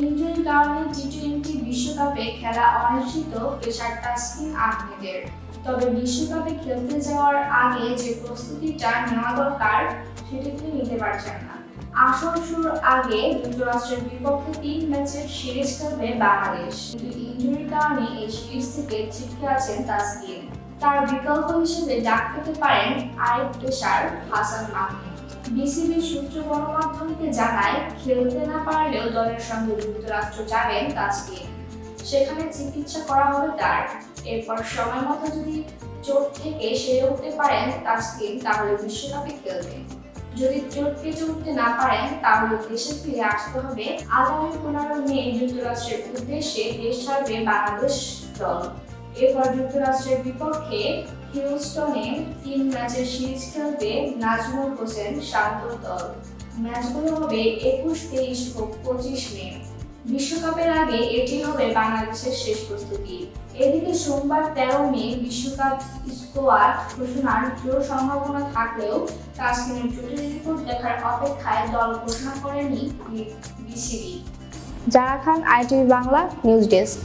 ইনজুরির কারণে টি-20 বিশ্বকাপে খেলা অনিশ্চিত পেসার তাসকিন আহমেদের। তবে বিশ্বকাপে খেলতে যাওয়ার আগে যে প্রস্তুতিটা নেওয়া দরকার সেটি তিনি নিতে পারছেন না। আসর শুরুর আগে যুক্তরাষ্ট্রের বিপক্ষে 3 ম্যাচের সিরিজ খেলবে বাংলাদেশ, কিন্তু ইনজুরির কারণে এই সিরিজ থেকে ছিটকে আছেন তাসকিন। তার বিকল্প হিসেবে ডাক পেতে পারেন আরেক পেসার হাসান মাহমুদ। বিসিবির সূত্র গণমাধ্যমকে জানায়, খেলতে না পারলেও দলের সঙ্গে যুক্তরাষ্ট্র যাবেন তাসকিন। সেখানে চিকিৎসা করা হবে তার। এরপর সময় মতো যদি চোট থেকে সেরে উঠতে পারেন তাসকিন, তাহলে বিশ্বকাপে খেলবেন। যদি চোট কেটে উঠতে না পারেন, তাহলে দেশে ফিরে আসতে হবে। আগামী 15 মে যুক্তরাষ্ট্রের উদ্দেশ্যে দেশ ছাড়বে বাংলাদেশ দল। এরপর যুক্তরাষ্ট্রের বিপক্ষে হিউস্টনে 3 ম্যাচের সিরিজ খেলবে নাজমুল হোসেন শান্তর দল। ম্যাচগুলো হবে 21, 23 ও 25 মে। বিশ্বকাপের আগে এটি হবে বাংলাদেশের শেষ প্রস্তুতি। এদিকে সোমবার 13 মে বিশ্বকাপ স্কোয়াড ঘোষণার জোর সম্ভাবনা থাকলেও তাসকিনের চোটের রিপোর্ট দেখার অপেক্ষায় দল ঘোষণা করেনি বিসিবি। জারা খান, ITV বাংলা নিউজ ডেস্ক।